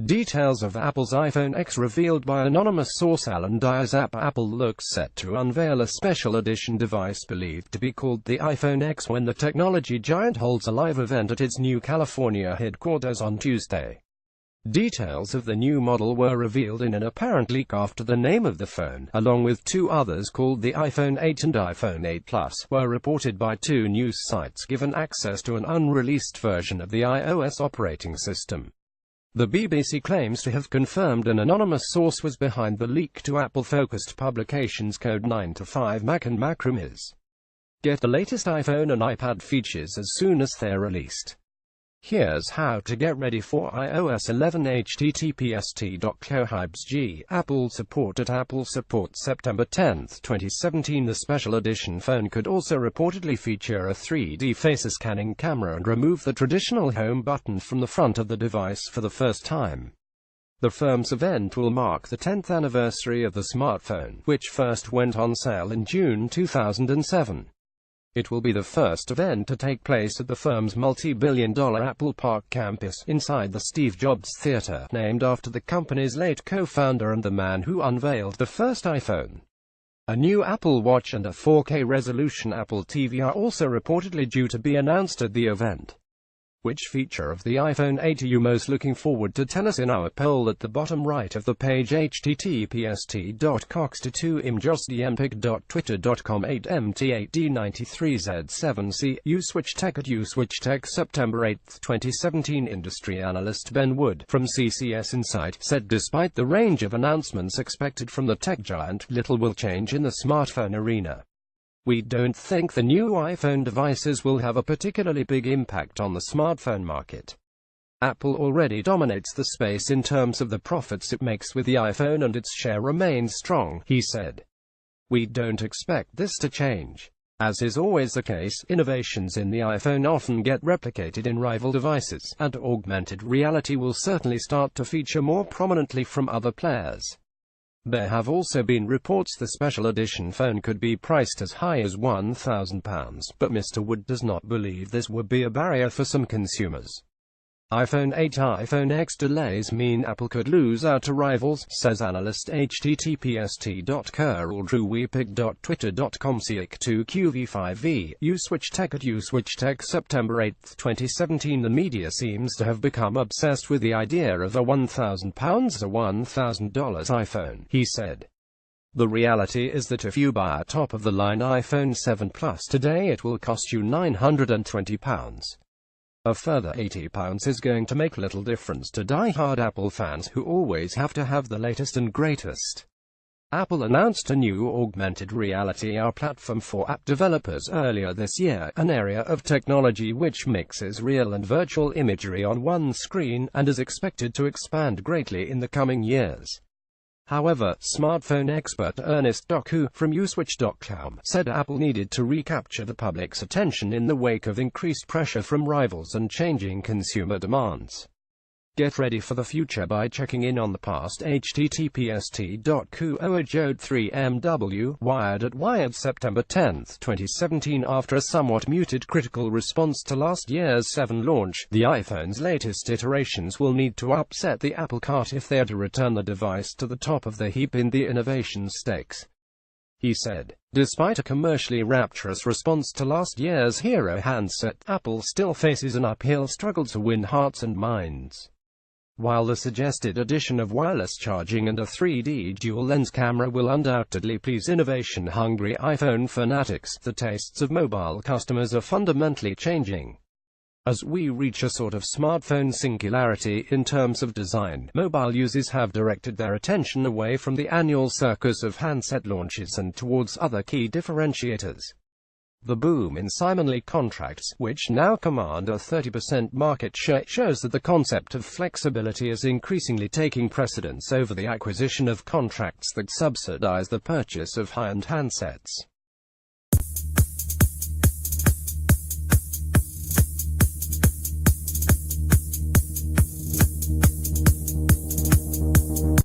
Details of Apple's iPhone X revealed by anonymous source Alan Dyer's app. Apple looks set to unveil a special edition device believed to be called the iPhone X when the technology giant holds a live event at its new California headquarters on Tuesday. Details of the new model were revealed in an apparent leak after the name of the phone, along with two others called the iPhone 8 and iPhone 8 Plus, were reported by two news sites given access to an unreleased version of the iOS operating system. The BBC claims to have confirmed an anonymous source was behind the leak to Apple-focused publications Code 9to5 Mac and Macromiz. Get the latest iPhone and iPad features as soon as they're released. Here's how to get ready for iOS 11. https://t.co/g Apple support at Apple support September 10, 2017. The special edition phone could also reportedly feature a 3D face scanning camera and remove the traditional home button from the front of the device for the first time. The firm's event will mark the 10th anniversary of the smartphone, which first went on sale in June 2007. It will be the first event to take place at the firm's multi-billion-dollar Apple Park campus, inside the Steve Jobs Theater, named after the company's late co-founder and the man who unveiled the first iPhone. A new Apple Watch and a 4K resolution Apple TV are also reportedly due to be announced at the event. Which feature of the iPhone 8 are you most looking forward to? Tell us in our poll at the bottom right of the page. https://t.cox22imjostdmpic.twitter.com 8mt8d93z7c uswitchtech@uswitchtech September 8, 2017. Industry analyst Ben Wood, from CCS Insight, said despite the range of announcements expected from the tech giant, little will change in the smartphone arena. We don't think the new iPhone devices will have a particularly big impact on the smartphone market. Apple already dominates the space in terms of the profits it makes with the iPhone, and its share remains strong, he said. We don't expect this to change. As is always the case, innovations in the iPhone often get replicated in rival devices, and augmented reality will certainly start to feature more prominently from other players. There have also been reports the special edition phone could be priced as high as £1,000, but Mr. Wood does not believe this would be a barrier for some consumers. iPhone 8 iPhone X delays mean Apple could lose out to rivals, says analyst. https://t.curldrewepig.twitter.com /2qv5v uswitchtech@uswitchtech September 8, 2017. The media seems to have become obsessed with the idea of a £1,000 or $1,000 iPhone, he said. The reality is that if you buy a top-of-the-line iPhone 7 Plus today, it will cost you £920. A further £80 is going to make little difference to die-hard Apple fans who always have to have the latest and greatest. Apple announced a new augmented reality AR platform for app developers earlier this year, an area of technology which mixes real and virtual imagery on one screen, and is expected to expand greatly in the coming years. However, smartphone expert Ernest Doku, from uswitch.com, said Apple needed to recapture the public's attention in the wake of increased pressure from rivals and changing consumer demands. Get ready for the future by checking in on the past. https://t.co/3mw Wired at Wired September 10, 2017. After a somewhat muted critical response to last year's 7 launch, the iPhone's latest iterations will need to upset the apple cart if they are to return the device to the top of the heap in the innovation stakes, he said. Despite a commercially rapturous response to last year's hero handset, Apple still faces an uphill struggle to win hearts and minds. While the suggested addition of wireless charging and a 3D dual-lens camera will undoubtedly please innovation-hungry iPhone fanatics, the tastes of mobile customers are fundamentally changing. As we reach a sort of smartphone singularity in terms of design, mobile users have directed their attention away from the annual circus of handset launches and towards other key differentiators. The boom in Simon-Lee contracts, which now command a 30% market share, shows that the concept of flexibility is increasingly taking precedence over the acquisition of contracts that subsidize the purchase of high-end handsets.